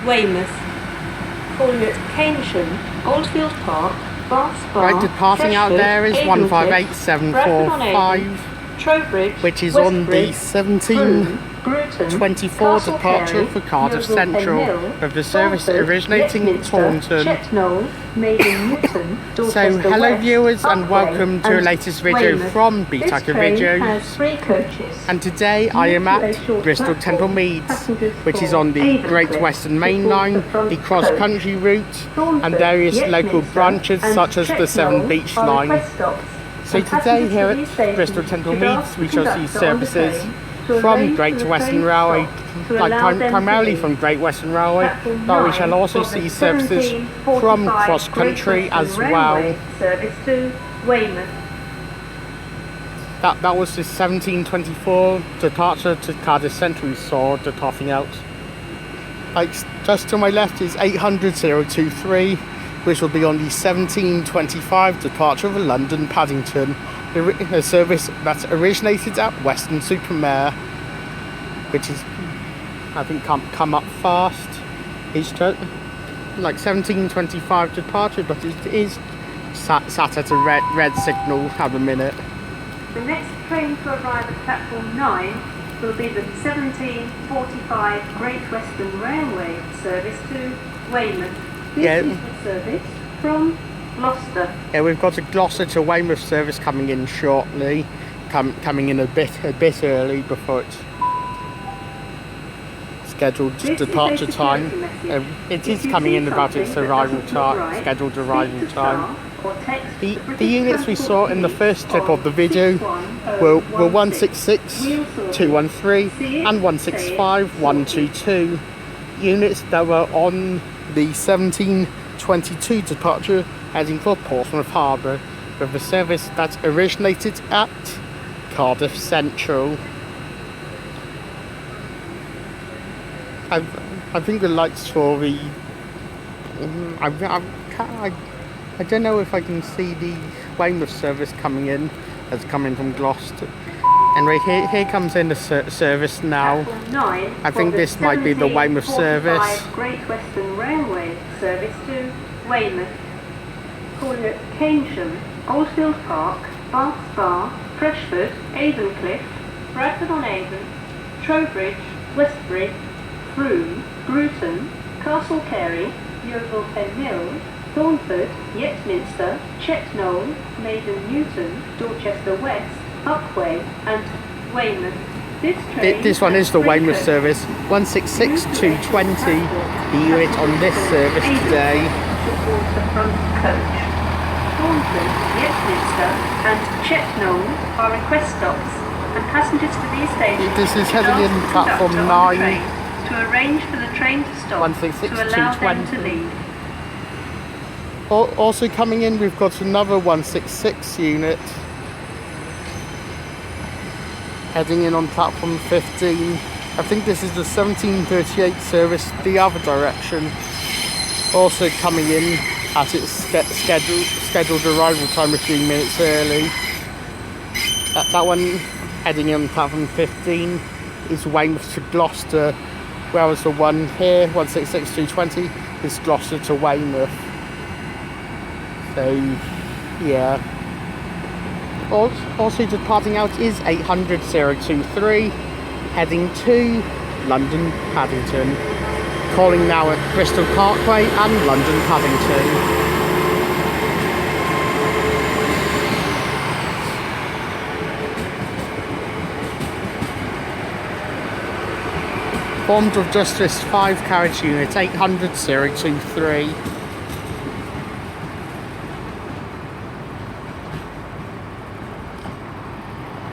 Weymouth. Calling at Keynsham, Oldfield Park, Bath Spa, Right, departing out there is 158745, Trowbridge, which is on the 1724 departure for Cardiff Central, with the service originating in Taunton. So hello viewers and welcome to the latest video from BTucker Videos, and today I am at Bristol Temple Meads, which is on the Great Western Mainline, the cross-country route and various local branches such as the Severn Beach line. So today here at Bristol Temple Meads we shall see services from Great Western Railway, primarily from Great Western Railway, but we shall also see services from cross country as well. Service to Weymouth. That was the 1724 departure to Cardiff Central we saw departing out. Like just to my left is 800-023, which will be on the 1725 departure of London Paddington, a service that originated at Weston-super-Mare, which is, I think, come up fast. It's just like 1725 departure, but it is sat at a red signal at the minute. The next train to arrive at platform 9 will be the 1745 Great Western Railway service to Weymouth. This is the service from Gloucester. Yeah, we've got a Gloucester to Weymouth service coming in shortly, coming in a bit early before its scheduled departure time. It is coming in about its arrival time, scheduled arrival time. The units we saw in the first clip of the video were 166, 213 and 165, 122 units that were on the 1722 departure heading for Portsmouth Harbour, with a service that originated at Cardiff Central. I think the lights for the I don't know if I can see the Weymouth service coming in, as coming from Gloucester. Anyway, here comes in the service now. I think this might be the Weymouth service. Great Western Railway service to Weymouth. Calling at Keynsham, Oldfield Park, Bath Spa, Freshford, Avon-Cliff, Bradford-on-Avon, Trowbridge, Westbury, Frome, Bruton, Castle Carey, Yeovil Pen Mill, Thornford, Yetminster, Chetnole, Maiden Newton, Dorchester West, Buckway and Weymouth. This one is the Weymouth service, 166 220, the unit on this service today. Towards the front coach. Thornford, Yetminster and Chetnole are request stops, and passengers to these stations this is heading in platform 9 to arrange for the train to stop 166 to allow them to 220. leave. Also coming in, we've got another 166 unit heading in on platform 15. I think this is the 1738 service the other direction, also coming in at its scheduled arrival time a few minutes early. That one heading in on platform 15 is Weymouth to Gloucester, whereas the one here, 166 220, is Gloucester to Weymouth. So, yeah. Also departing out is 800-023, heading to London Paddington. Calling now at Bristol Parkway and London Paddington. Formed of just this 5 carriage unit, 800-023.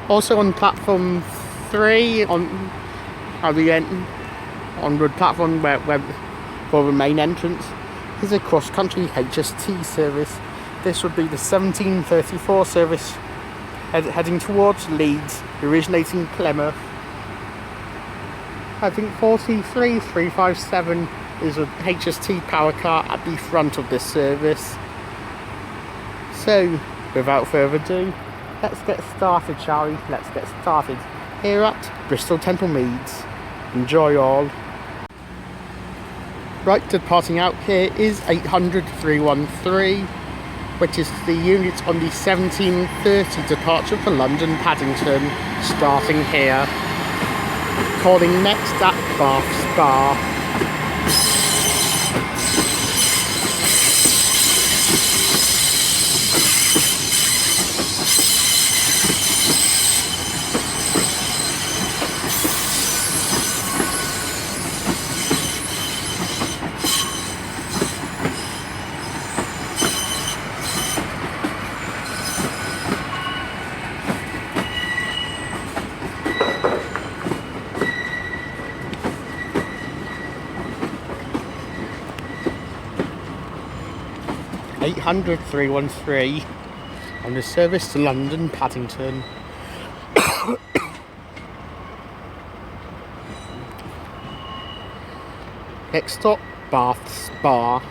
Also on platform 3, on the onward platform where for the main entrance, is a cross-country HST service. This would be the 1734 service heading towards Leeds, originating Plymouth. I think 43357 is a HST power car at the front of this service. So, without further ado, let's get started, shall we? Let's get started here at Bristol Temple Meads. Enjoy all. Right, departing out here is 800 313, which is the unit on the 17:30 departure for London Paddington, starting here. Calling next at Bath Spa. Eight 313 on the service to London Paddington. Next stop, Bath Spa.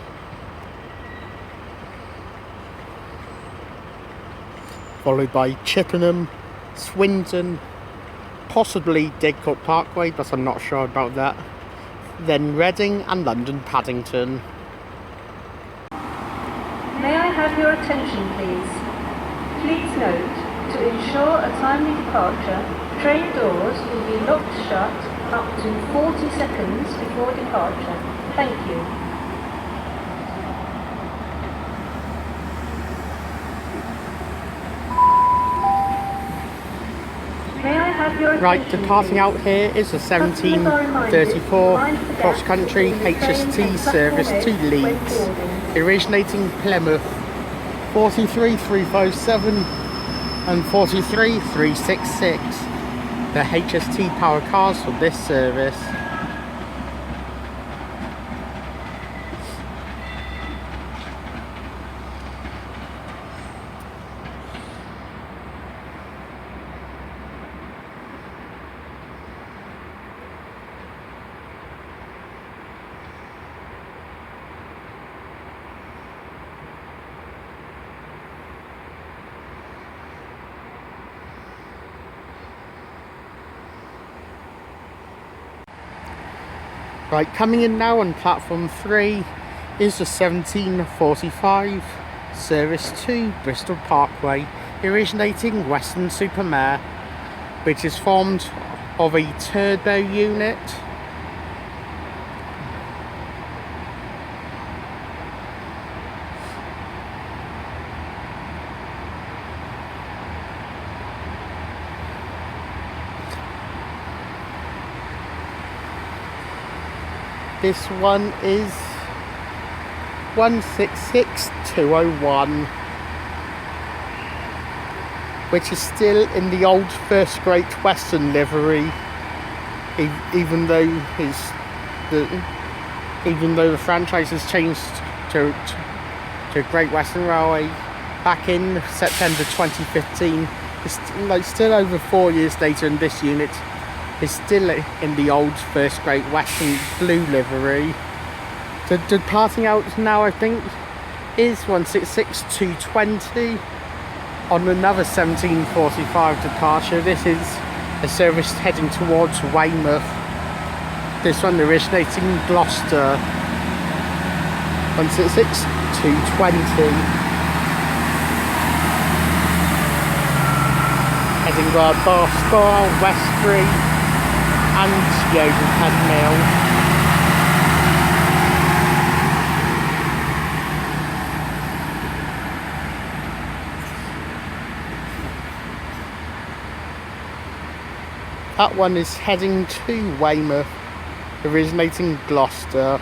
Followed by Chippenham, Swindon, possibly Didcot Parkway, but I'm not sure about that. Then Reading and London Paddington. May I have your attention, please? Please note, to ensure a timely departure, train doors will be locked shut up to 40 seconds before departure. Thank you. May I have your attention, Right, departing out here is the 17:34 cross-country HST service to Leeds, originating Plymouth, 43357 and 43366. The HST power cars for this service. Right, coming in now on platform 3 is the 17:45 service to Bristol Parkway, originating Weston-super-Mare, which is formed of a turbo unit. This one is 166201, which is still in the old First Great Western livery, even though the franchise has changed to Great Western Railway back in September 2015. It's still over 4 years later, and this unit is still in the old First Great Western blue livery. The departing out now, I think, is 166220 on another 17:45 departure. This is a service heading towards Weymouth. This one originating Gloucester, 166220. Heading via Bath Spa, Westbury and Yeovilhead Mill. That one is heading to Weymouth, originating Gloucester.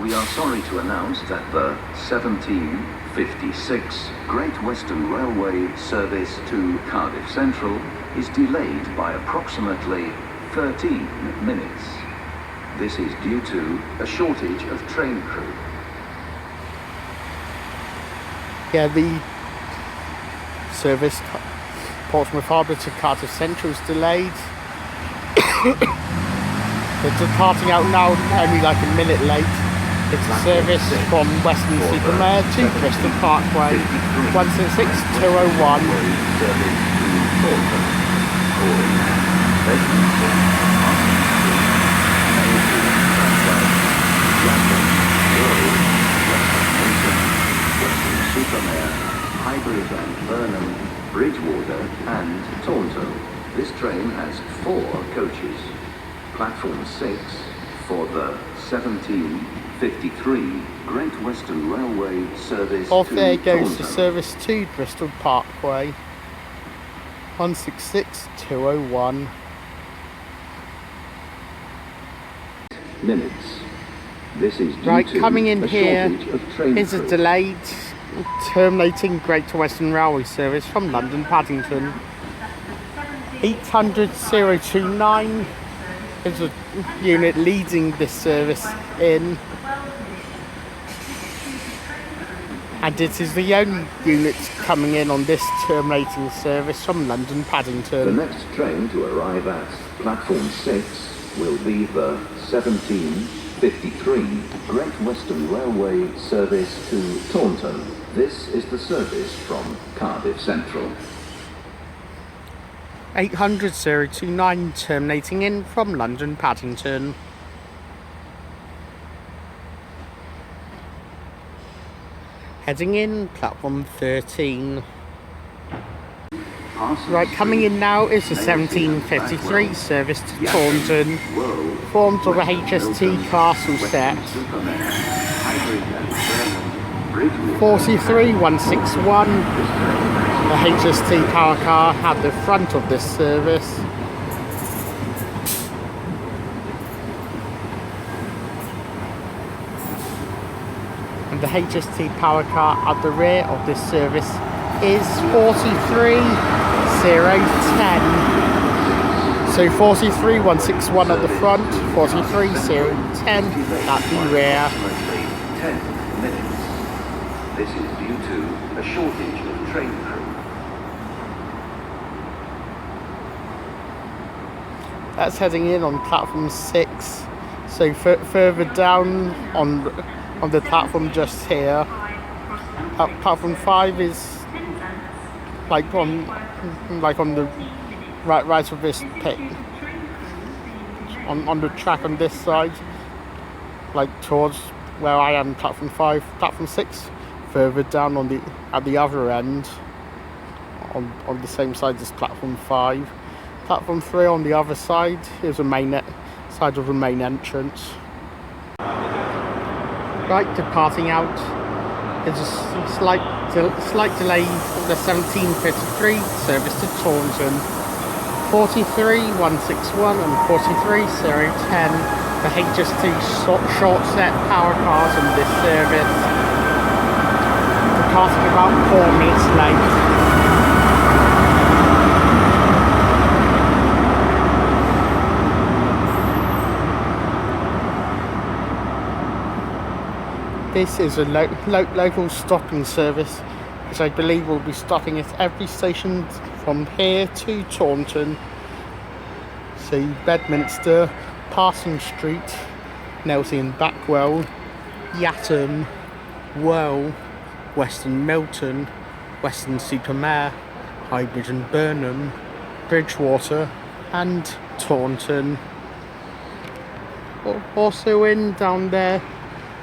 We are sorry to announce that the 17:56 Great Western Railway service to Cardiff Central is delayed by approximately 13 minutes. This is due to a shortage of train crew. Yeah, the service Portsmouth Harbour to Cardiff Central is delayed. They're departing out now only like a minute late. It's a service from Weston-super-Mare to Bristol Parkway, 166201. This train has 4 coaches. Platform 6 for the 1753 Great Western Railway service Off to there goes the Taunton. service to Bristol Parkway. 166201. Minutes. This is due Right, to coming in a here shortage of train is a crew. delayed terminating Great Western Railway service from London Paddington. 800-029 is a unit leading this service in, and it is the only unit coming in on this terminating service from London The Paddington. next train to arrive at platform 6 will be the 1753 Great Western Railway service to Taunton. This is the service from Cardiff Central. 800-029 terminating in from London Paddington. Heading in, platform 13. Right, coming in now is the 1753 service to Taunton, formed of a HST castle set. 43161, the HST power car at the front of this service. And the HST power car at the rear of this service is 43010. So 43161 at the front, 43010 at the rear. 10 minutes. This is due to a shortage of train crew. That's heading in on platform 6. So further down on the platform just here. Platform 5 is like on the right of this pit. On the track on this side, like towards where I am, platform 5. Platform 6 further down at the other end, on the same side as platform 5. Platform 3 on the other side is the side of the main entrance. Right, departing out is a slight delay for the 1753 service to Taunton. 43161 and 43010, the HST short set power cars in this service. Departing about 4 minutes late. This is a local stopping service, which I believe will be stopping at every station from here to Taunton. So Bedminster, Parsons Street, Nelson Backwell, Yatton, Well, Western Milton, Weston-super-Mare, Highbridge and Burnham, Bridgewater and Taunton. Also in down there,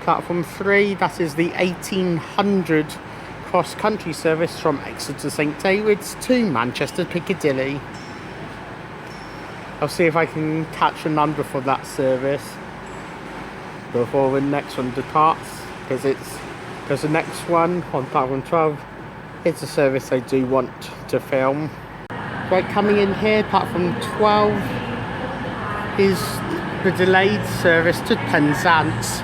platform 3, that is the 1800 cross-country service from Exeter St David's to Manchester Piccadilly. I'll see if I can catch a number for that service before the next one departs, because the next one on platform 12 is a service I do want to film. Right, coming in here, platform 12 is the delayed service to Penzance.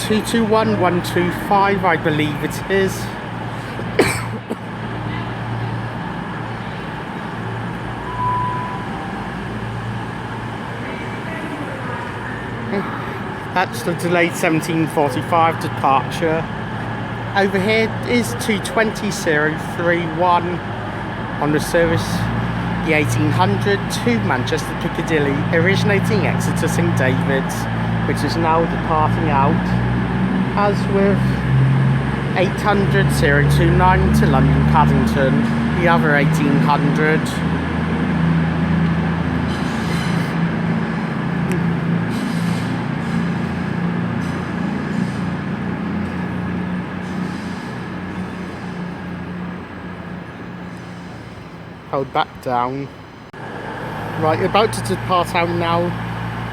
221125, I believe it is. That's the delayed 1745 departure. Over here is 22031 on the service the 1800 to Manchester Piccadilly, originating Exeter St David's, which is now departing out, as with 800-029 to London Paddington, the other 1800. Hold back down. Right, about to depart out now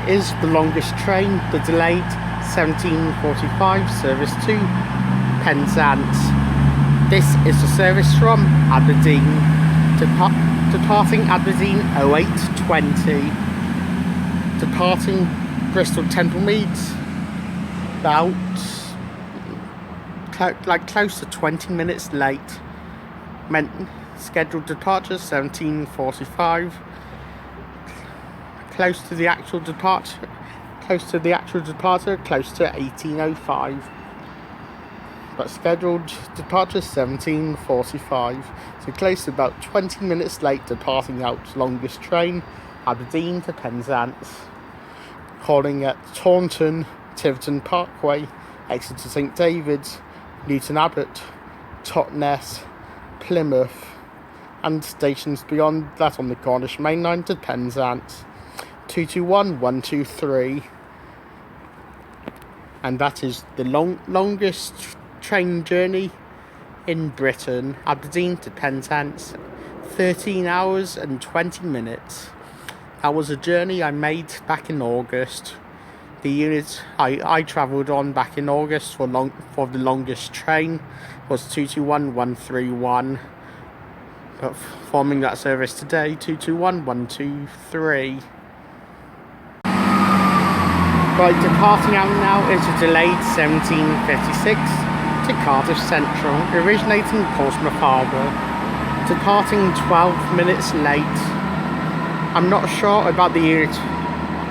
is the longest train, the delayed 17:45 service to Penzance. This is the service from Aberdeen, departing Aberdeen 08:20, departing Bristol Temple Meads about close to 20 minutes late. Scheduled departure 17:45. Close to the actual departure, close to 18:05. But scheduled departure 17:45. So close to about 20 minutes late, departing out longest train, Aberdeen to Penzance. Calling at Taunton, Tiverton Parkway, Exeter St David's, Newton Abbot, Totnes, Plymouth, and stations beyond that on the Cornish Mainline to Penzance. 221123, and that is the longest train journey in Britain, Aberdeen to Penzance, 13 hours and 20 minutes. That was a journey I made back in August. The unit I travelled on back in August for the longest train was 221131, but forming that service today, 221123. Right, departing out now is a delayed 17:56 to Cardiff Central, originating Portsmouth Harbour, departing 12 minutes late. I'm not sure about the unit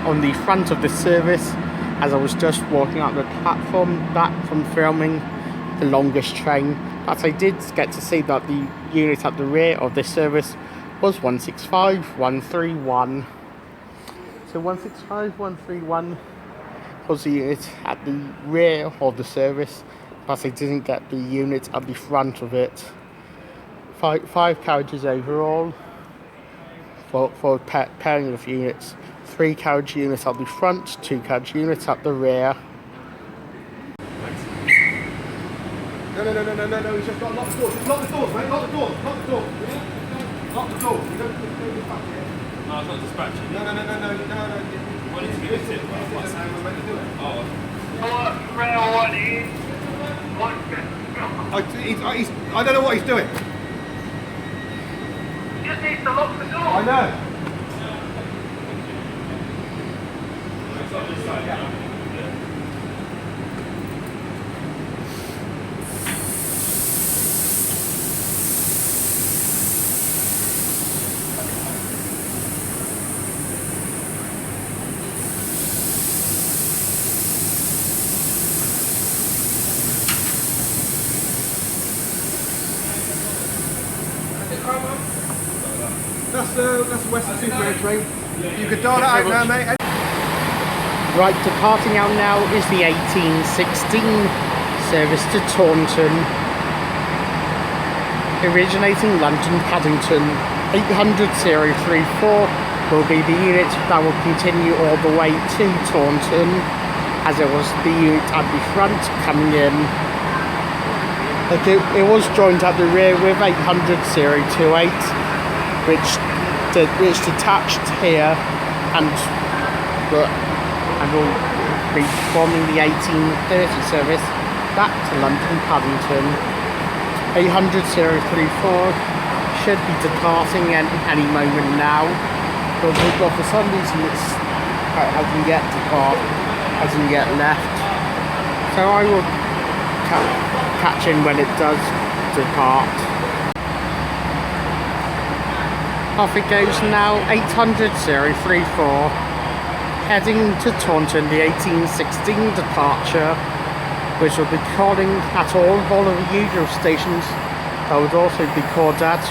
on the front of the service, as I was just walking out the platform back from filming the longest train, but I did get to see that the unit at the rear of this service was 165131. So 165131 was the unit at the rear of the service, but I didn't get the unit at the front of it. Five carriages overall for pairing of units. 3 carriage units at the front, 2 carriage units at the rear. No, he's just got to lock the doors. Just lock the doors, mate. Lock the doors. Lock the doors. Lock the doors. You don't dispatch it. No, it's not dispatching. No. What did you give it to? What's how we're meant to do it? Oh. I don't know what he's doing. Just needs to lock the door. I know. That's the Western Superman train. You could dial that out now, mate. Right, departing out now is the 1816 service to Taunton, originating London Paddington. 800-034 will be the unit that will continue all the way to Taunton, as it was the unit at the front coming in. It was joined at the rear with 800-028, which detached here and will be forming the 1830 service back to London Paddington. 800-034 should be departing any moment now, but for some reason it hasn't yet left, so I will catch in when it does depart. Off it goes now, 800-034, heading to Taunton, the 1816 departure, which will be calling at all of the usual stations that would also be called at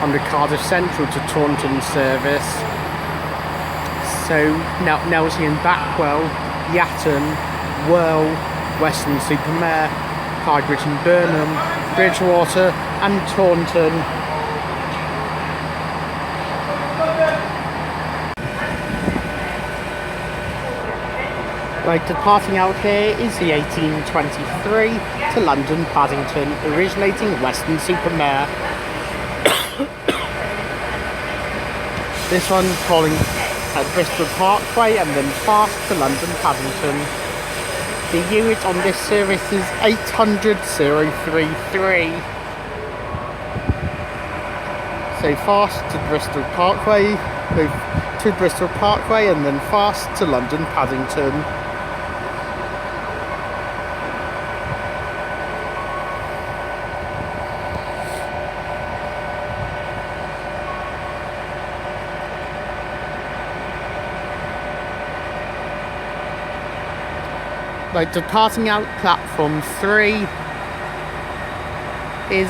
on the Cardiff Central to Taunton service. So Nelsie and Backwell, Yatton, Whirl, Weston-super-Mare, Highbridge and Burnham, Bridgewater and Taunton. Right, departing out here is the 1823 to London Paddington, originating Weston-super-Mare. This one calling at Bristol Parkway and then fast to London Paddington. The unit on this service is 800,033. So fast to Bristol Parkway, to Bristol Parkway and then fast to London Paddington. Like departing out platform 3 is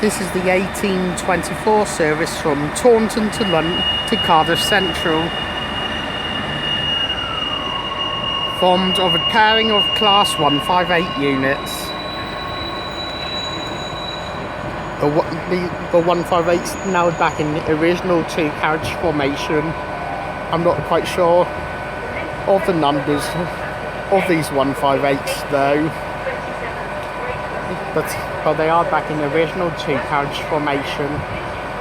this is the 1824 service from Taunton to Cardiff Central, formed of a pairing of class 158 units. The 158's now back in the original 2-carriage formation. I'm not quite sure of the numbers of these 158s though, but they are back in the original 2-carriage formation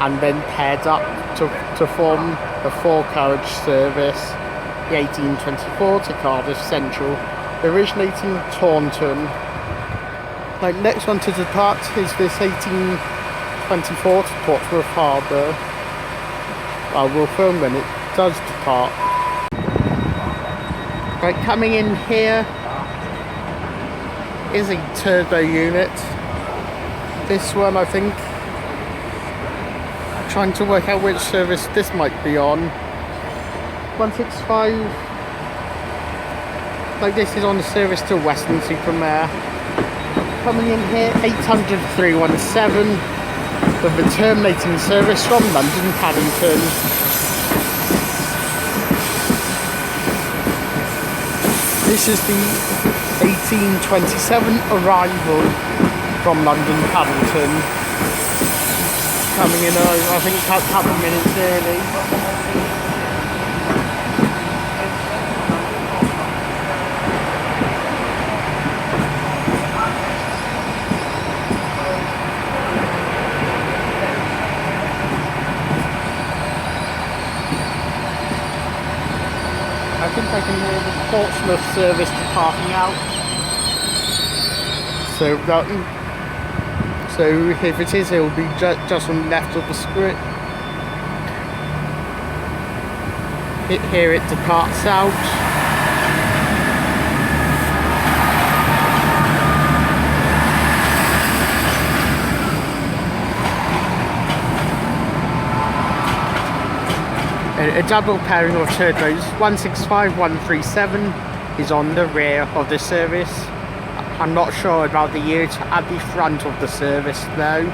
and then paired up to form a 4-carriage service, the 1824 to Cardiff Central, originating Taunton. Like next one to depart is this 1824 to Portsmouth Harbour. I will film when it does depart. Right, coming in here is a turbo unit. This one, I think, trying to work out which service this might be on. 165. Like this is on the service to Weston-super-Mare. Coming in here, 800,317 with a terminating service from London Paddington. This is the 1827 arrival from London Paddington. Coming in, I think, a couple of minutes early. I think I can hear the Portsmouth service departing out. So if it is, it will be just on the left of the script. Here it departs out. A double pairing of turbos 165, 137 is on the rear of the service. I'm not sure about the unit at the front of the service though.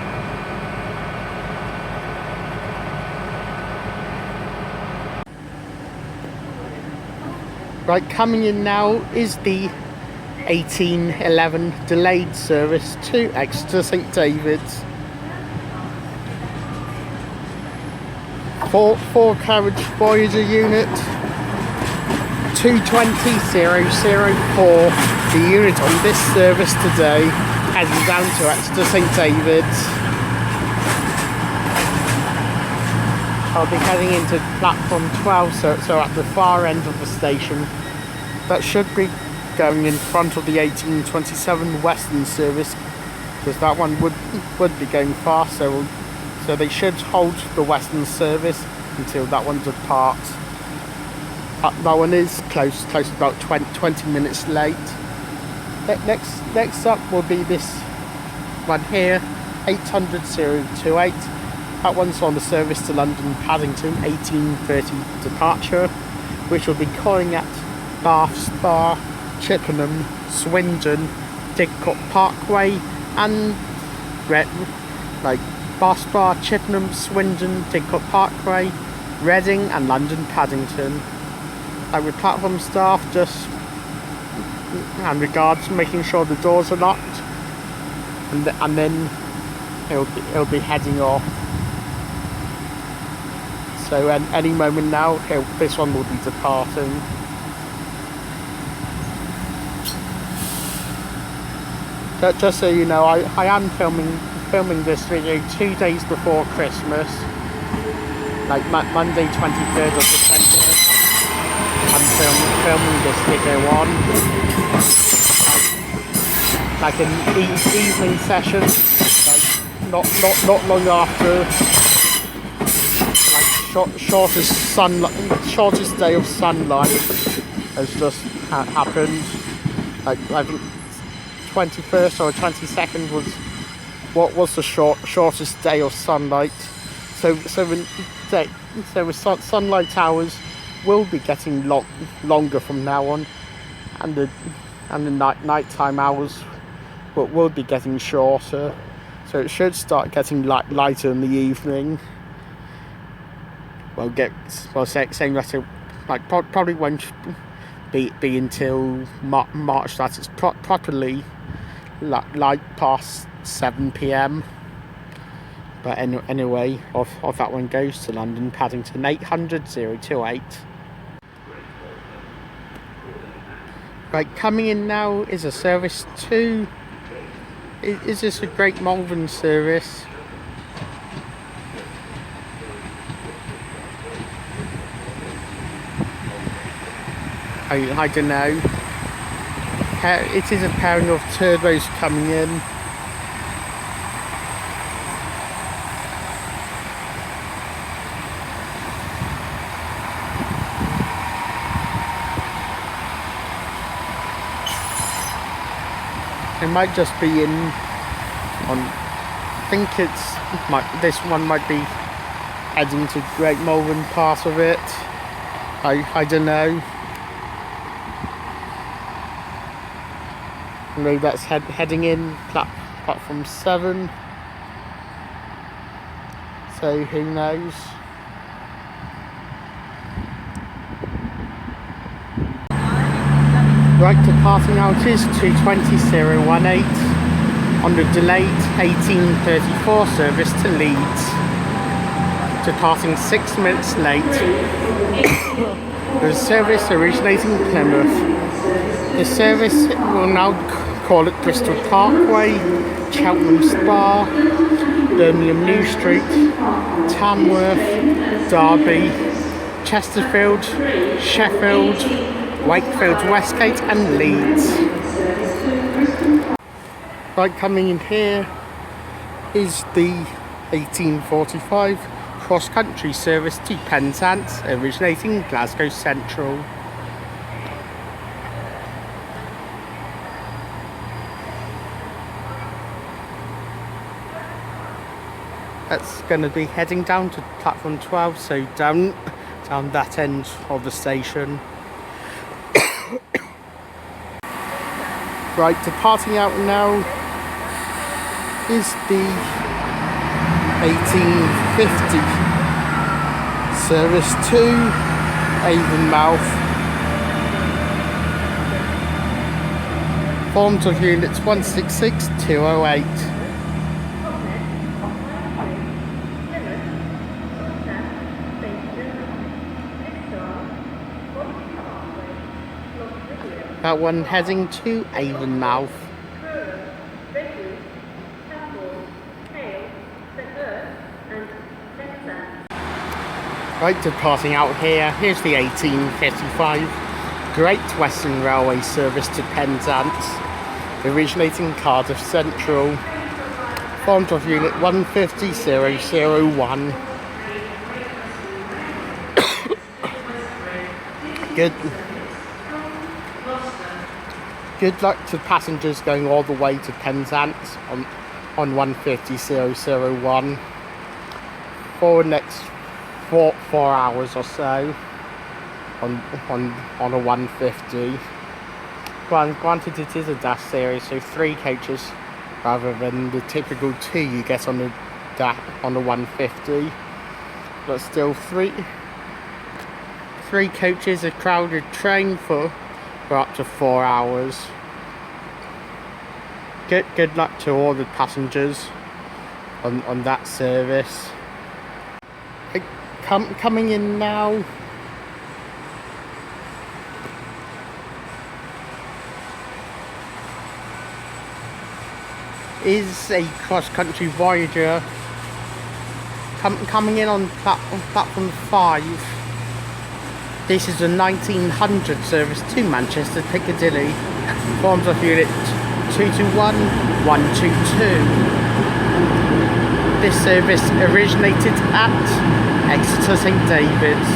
Right, coming in now is the 1811 delayed service to Exeter St David's. Four carriage Voyager unit 220004. The unit on this service today heading down to Exeter St David's. I'll be heading into platform 12, so at the far end of the station. That should be going in front of the 1827 Western service, because that one would be going fast, so they should hold the Western service until that one departs. That one is close about 20 minutes late. Next up will be this one here, 800,028. That one's on the service to London Paddington, 1830 departure, which will be calling at Bath Spa, Chippenham, Swindon, Didcot Parkway, and Bath Spa, Chippenham, Swindon, Didcot Parkway, Reading, and London Paddington. With platform staff just and regards making sure the doors are locked, and then it'll be heading off. So any moment now, this one will be departing. Just so you know, I am filming filming this video 2 days before Christmas, like Monday 23rd of December. I'm filming this video on like an evening session, like not long after like shortest day of sunlight has just happened. Like I think 21st or 22nd was the shortest day of sunlight. So sunlight hours will be getting longer from now on, and the nighttime hours will be getting shorter. So it should start getting lighter in the evening. Saying that it like probably won't be until March that it's properly light past 7 p.m. But anyway, off that one goes to London Paddington 800 028. Right, coming in now is a service 2. Is this a Great Malvern service? I don't know. It is a pairing of turbos coming in. It might just be in on. I think this one might be heading to Great Malvern part of it. I don't know. Maybe that's heading in platform 7. So who knows? Right, departing out is 2:20:18 on the delayed 18:34 service to Leeds. Departing 6 minutes late. The service originating Plymouth. The service will now call at Bristol Parkway, Cheltenham Spa, Birmingham New Street, Tamworth, Derby, Chesterfield, Sheffield, Wakefield, Westgate and Leeds. Right, coming in here is the 18:45 cross-country service to Penzance, originating Glasgow Central. That's going to be heading down to platform 12, so down that end of the station. Right, departing out now is the 1850 service to Avonmouth. Forms of units 166208. That one heading to Avonmouth. Right, departing out here, here's the 1855 Great Western Railway service to Penzance, originating Cardiff Central. Formed of unit 150001. Good luck to passengers going all the way to Penzance on 150001 for the next four hours or so on a 150. Granted, it is a dash series, so 3 coaches rather than the typical 2 you get on the 150. But still, three coaches, a crowded train for up to 4 hours. Good luck to all the passengers on that service. Coming in now is a cross-country Voyager coming in on platform 5. This is a 1900 service to Manchester Piccadilly. Forms of unit 221 122. This service originated at Exeter St David's.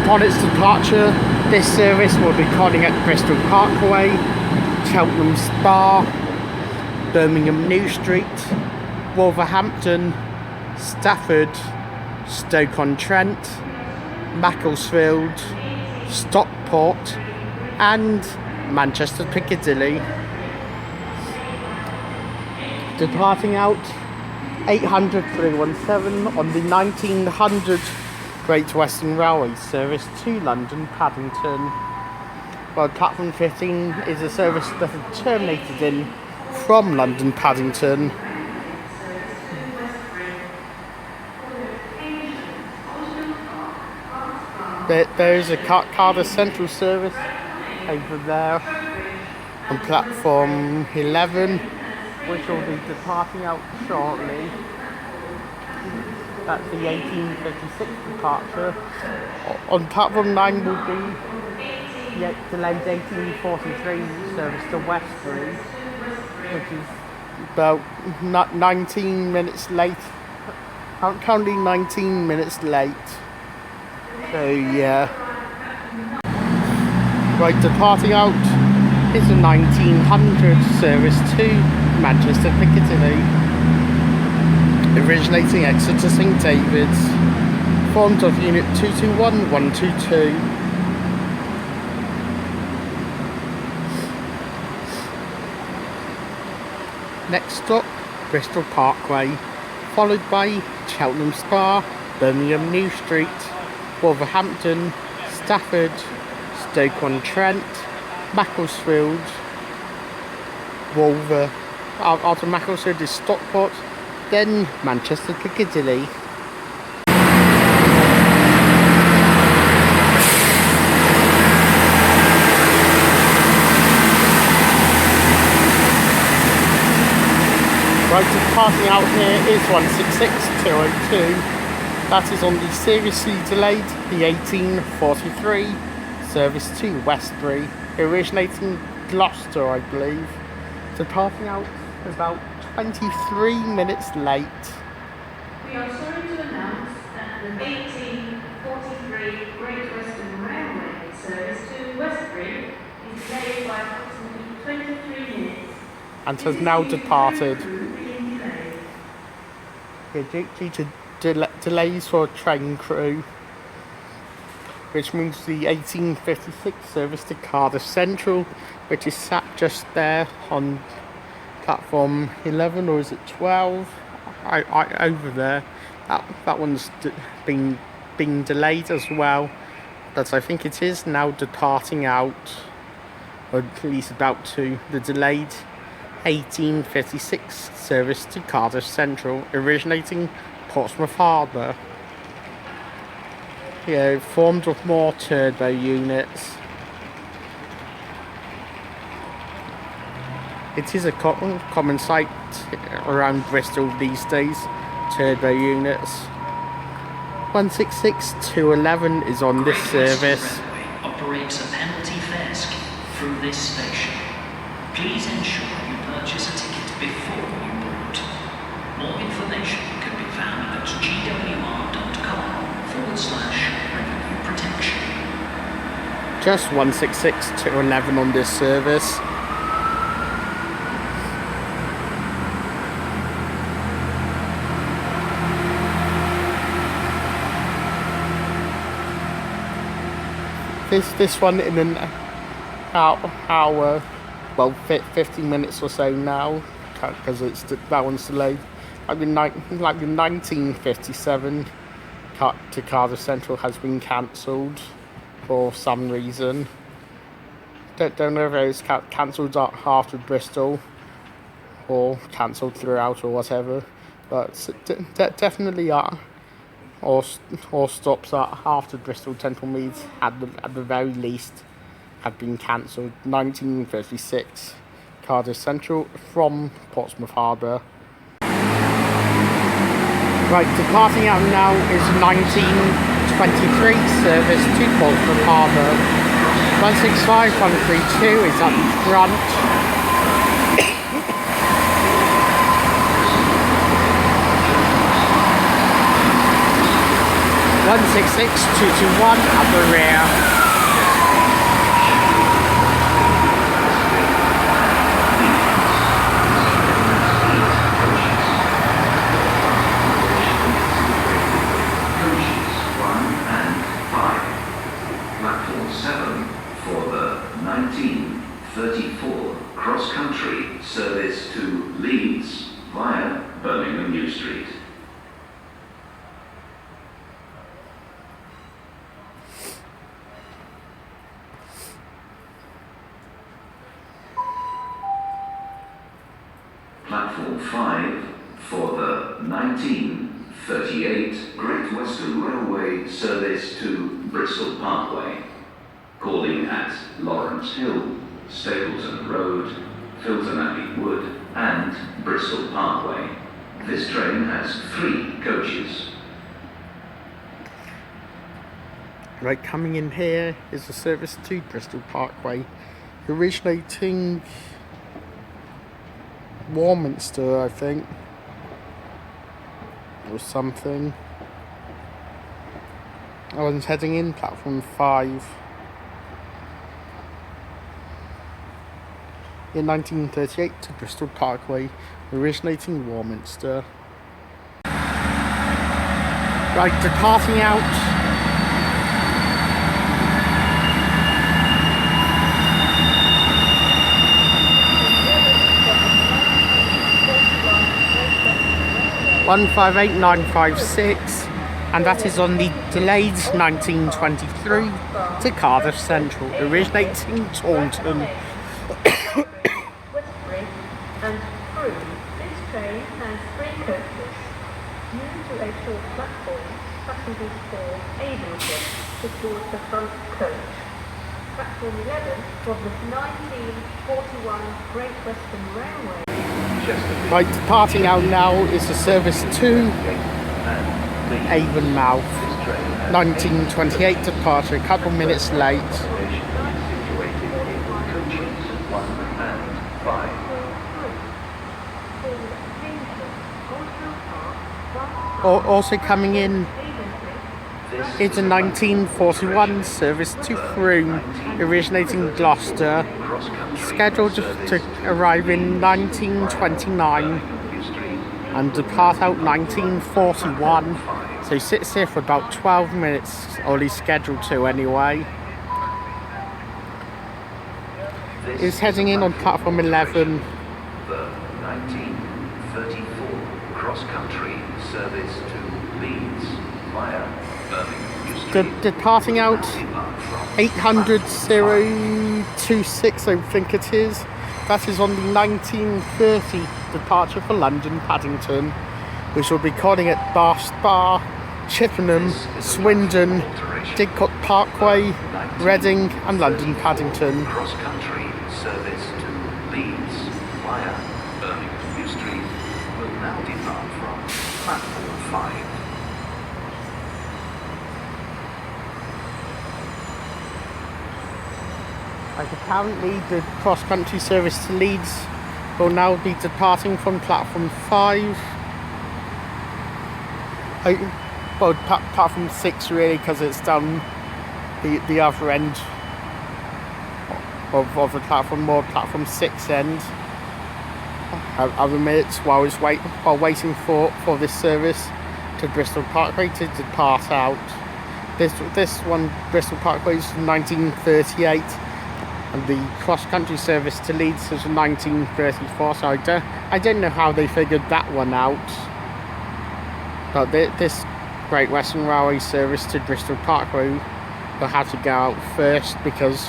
Upon its departure, this service will be calling at Bristol Parkway, Cheltenham Spa, Birmingham New Street, Wolverhampton, Stafford, Stoke-on-Trent, Macclesfield, Stockport and Manchester Piccadilly. Departing out 800 317 on the 1900 Great Western Railway service to London Paddington. Well, platform 15 is a service that is terminated in from London Paddington. There is a Cardiff Central service over there on platform 11, which will be departing out shortly. That's the 1856 departure. On platform 9 will be the delayed 1843 service to Westbury, which is about 19 minutes late. Currently 19 minutes late. So yeah. Right, departing out is a 1900 service to Manchester Piccadilly, originating Exeter St David's. Forms of unit 221 122. Next stop, Bristol Parkway, followed by Cheltenham Spa, Birmingham New Street, Wolverhampton, Stafford, Stoke-on-Trent, Macclesfield, after Macclesfield is Stockport, then Manchester Piccadilly. Right, departing out here is 166202. That is on the seriously delayed the 1843 service to Westbury, originating Gloucester, I believe. Departing out about 23 minutes late. We are sorry to announce that the 1843 Great Western Railway service to Westbury is delayed by approximately 23 minutes. And has now departed. Due to delays for train crew, which means the 1856 service to Cardiff Central, which is sat just there on platform 11, or is it 12? Over there. That one's been delayed as well, but I think it is now departing out, or at least about to. The delayed 1856 service to Cardiff Central, originating Portsmouth Harbour. Yeah, formed of more turbo units. It is a common sight around Bristol these days, turbo units. 166-211 is on this service. Railway operates a penalty fare scheme through this station. Please ensure you purchase a ticket before you board. More information can be found at gwr.com/revenue protection. Just 166-211 on this service. This one in an hour, well, 15 minutes or so now, because that one's delayed. Like the 1957 to Cardiff Central has been cancelled for some reason. Don't know if it was cancelled after Bristol or cancelled throughout or whatever, but definitely or stops after Bristol Temple Meads at the very least have been cancelled. 1956 Cardiff Central from Portsmouth Harbour. Right, departing out now is 1923 service to Portsmouth Harbour. 165 132 is up front. 166 221 at the rear. Platform 7 for the 1934 cross-country service to Leeds via Birmingham New Street. Platform 5 for the 1938 Great Western Railway service to Bristol Parkway, calling at Lawrence Hill, Stapleton Road, Filton Abbey Wood and Bristol Parkway. This train has 3 coaches. Right, coming in here is a service to Bristol Parkway, originating Warminster, I think, or something. I was heading in platform 5 in 1938 to Bristol Parkway, originating Warminster. Right, departing out. (158,956), and that is on the delayed 1923 to Cardiff Central, originating Taunton. Westbury and through. This train has 3 coaches. Due to a short platform, passengers for Avonshire towards the front coach. Platform 11 of the 1941 Great Western Railway. Right, departing out now is a service to Avonmouth. 1928 departure, a couple minutes late. Also coming in is a 1941 service to Frome, originating Gloucester, scheduled to arrive in 1929 and depart out 1941. So he sits here for about 12 minutes, or he's scheduled to anyway. He's heading in on platform 11. The 1934 cross-country service to Leeds via Birmingham New Street. Departing out 800-026, I think it is. That is on the 1930 departure for London Paddington, which will be calling at Bar, Chippenham, Swindon, Didcot Parkway, Reading and London Paddington. Cross-country service to Leeds via Birmingham New Street will now depart from platform 5. Like apparently the cross-country service to Leeds will now be departing from platform 5. Well, platform 6 really, because it's down the other end of the platform, more platform 6 end. Other minutes while waiting for this service to Bristol Parkway to depart out. This one, Bristol Parkway, is from 1938. And the cross-country service to Leeds is 1934, so I don't know how they figured that one out. But this Great Western Railway service to Bristol Parkway will have to go out first because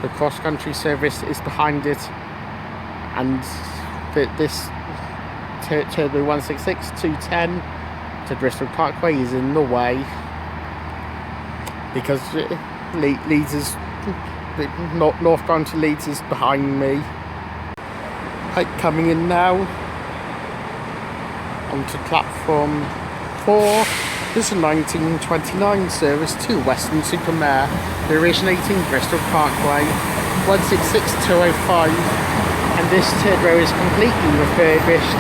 the cross-country service is behind it, and this Turbo 166 210 to Bristol Parkway is in the way because Leeds is northbound to Leeds is behind me. Right, coming in now onto platform 4. This is a 1929 service to Weston-super-Mare, originating Bristol Parkway, 166205, and this third row is completely refurbished,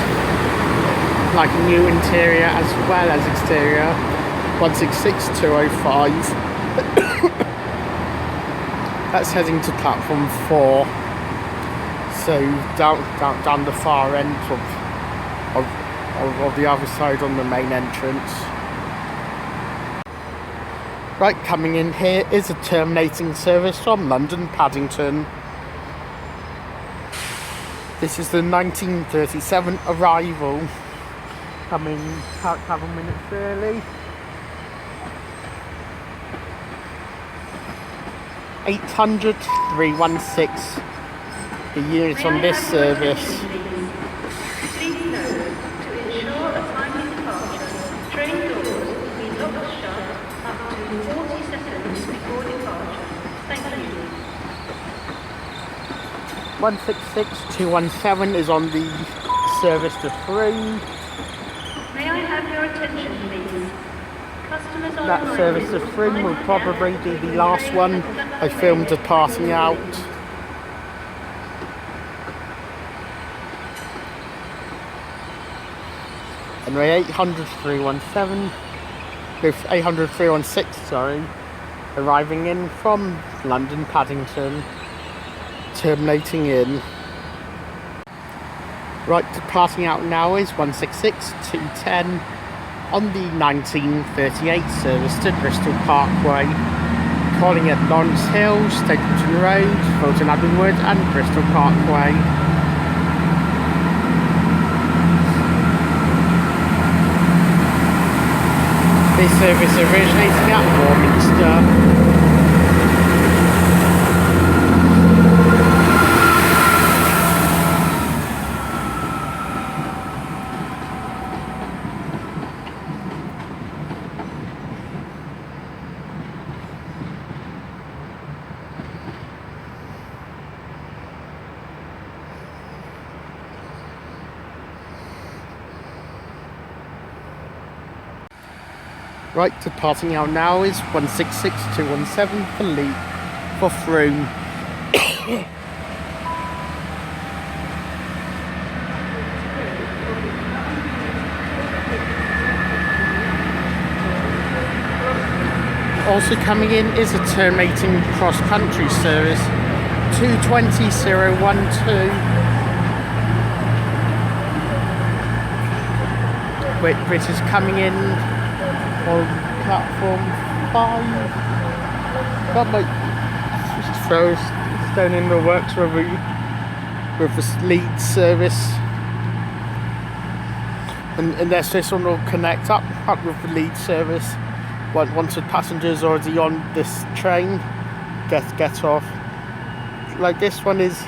like a new interior as well as exterior, 166205. That's heading to platform 4, so down the far end of the other side on the main entrance. Right, coming in here is a terminating service from London Paddington. This is the 1937 arrival, coming a couple minutes early. 800 316 the units on this service. Please note, to ensure a timely departure, train doors will be locked shut up to 40 seconds before departure. Thank you. 166 217 is on the service to Frome. May I have your attention, please? Customers on That the service to Frome will probably be the last one I filmed departing out. Anyway, 800 317 with 800 316, sorry, arriving in from London Paddington, terminating in. Right, departing out now is 166 210 on the 1938 service to Bristol Parkway, calling at Lawrence Hill, Stapleton Road, Fulton Abbey Wood and Bristol Parkway. This service originating at Warminster. Right, departing out now is 166 217 for Frome. Also coming in is a terminating cross-country service 220012, which is coming in on platform 5. That might throw stone in the works with this lead service, and unless this one will connect up with the lead service once the passengers already on this train get off. Like this one is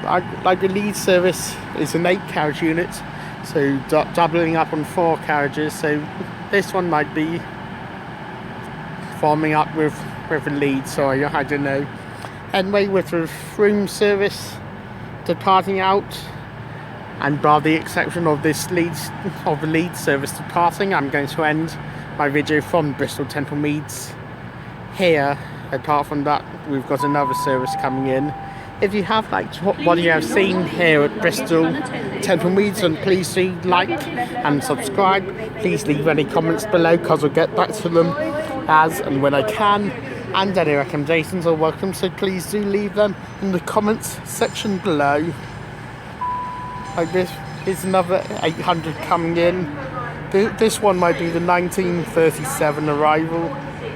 like the lead service is an 8-carriage unit, so doubling up on 4 carriages, so this one might be forming up with a lead, so I don't know. Anyway, with the Frome service departing out, and bar the exception of the lead service departing, I'm going to end my video from Bristol Temple Meads here. Apart from that, we've got another service coming in. If you have liked what you have seen here at Bristol Temple Meads, then please do like and subscribe. Please leave any comments below, because I'll get back to them as and when I can. And any recommendations are welcome, so please do leave them in the comments section below. Like this is another 800 coming in. This one might be the 1937 arrival.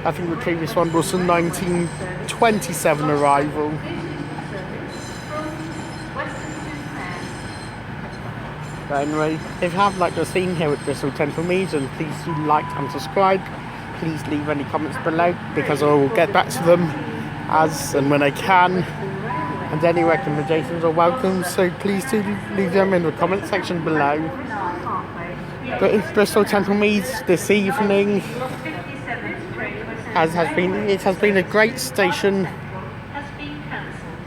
I think the previous one was the 1927 arrival. But anyway, if you have liked the scene here at Bristol Temple Meads, then please do like and subscribe. Please leave any comments below, because I will get back to them as and when I can. And any recommendations are welcome, so please do leave them in the comment section below. But in Bristol Temple Meads this evening has been a great station. Has been cancelled.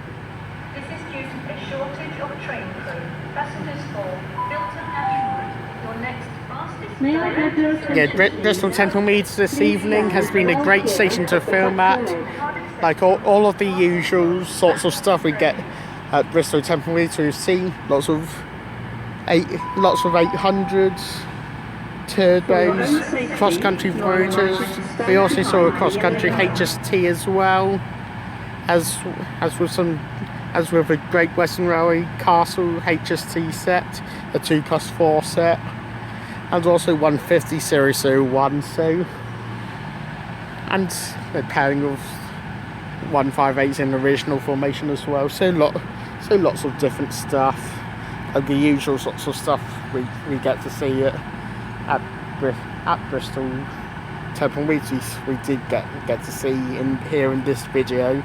This is due to a shortage of train crew. May I have your attention, Yeah, Bristol Temple Meads this evening has been a great station to film at. Like all of the usual sorts of stuff we get at Bristol Temple Meads. We've seen lots of 800s, turbos, cross-country rotors. We also saw a cross-country HST as well, as with a Great Western Railway Castle HST set, a 2+4 set, and also 150 Series 01. So, and a pairing of 158s in original formation as well. So lots of different stuff, and the usual sorts of stuff we get to see at Bristol Temple Meads. We did get to see here in this video.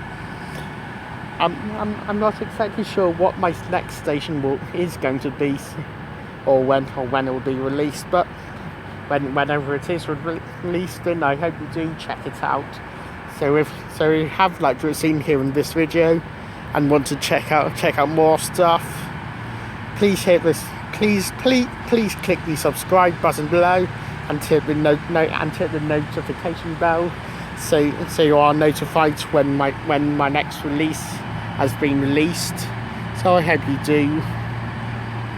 I'm not exactly sure what my next station is going to be, or when it will be released. But whenever it is released, then I hope you do check it out. So if you have liked what you've seen here in this video and want to check out more stuff, please click the subscribe button below and hit the notification bell, so you are notified when my next release has been released. So I hope you do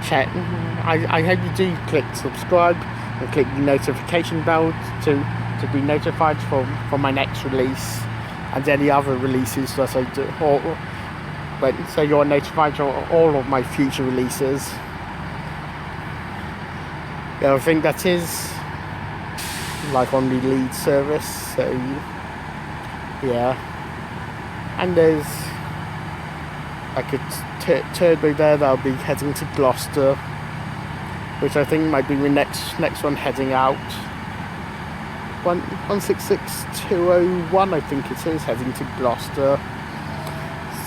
check. I hope you do click subscribe and click the notification bell to be notified for my next release and any other releases that I do, so you're notified for all of my future releases. Yeah, I think that is like on the lead service. So yeah, and there's like a turbo there that'll be heading to Gloucester, which I think might be the next one heading out. 166201, I think it is, heading to Gloucester.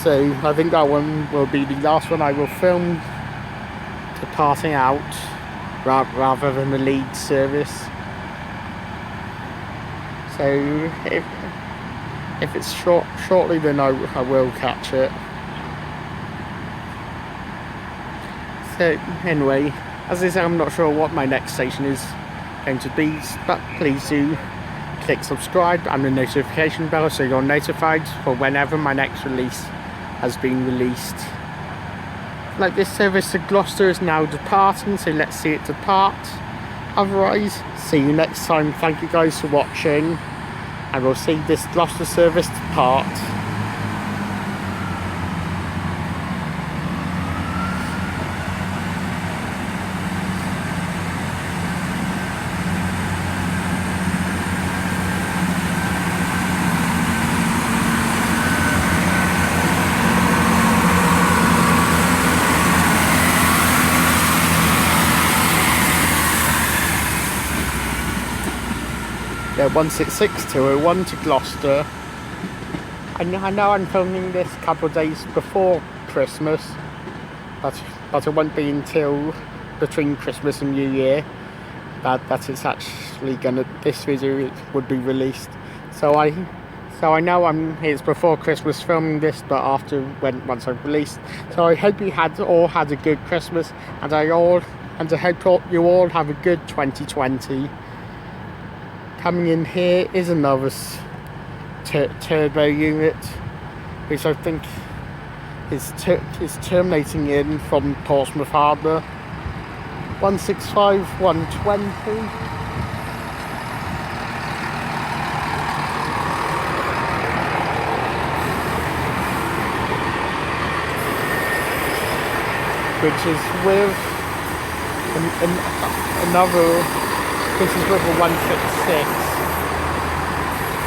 So I think that one will be the last one I will film departing out, rather than the lead service. So if it's shortly, then I will catch it. So anyway, as I say, I'm not sure what my next station is going to be, but please do click subscribe and the notification bell so you're notified for whenever my next release has been released. Like, this service to Gloucester is now departing, so let's see it depart. Otherwise, see you next time. Thank you guys for watching, and we'll see this Gloucester service depart. Yeah, 166201 to Gloucester. I know I'm filming this a couple of days before Christmas, but it won't be until between Christmas and New Year that it's actually this video would be released. So I know it's before Christmas filming this, but once I've released. So I hope you all had a good Christmas, and I hope you all have a good 2020. Coming in here is another turbo unit, which I think is terminating in from Portsmouth Harbour. 165 120. Which is with this is with a 166.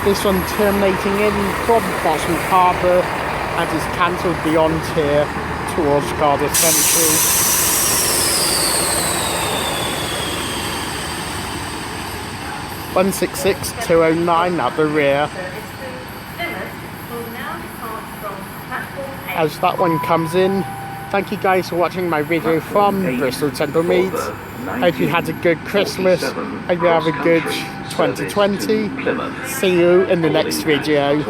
This one terminating in from Portsmouth Harbour and is cancelled beyond here towards Cardiff Central. (166-209) at the rear. As that one comes in. Thank you guys for watching my video from Bristol Temple Meads. Hope you had a good Christmas. Hope you have a good 2020. See you in the next video.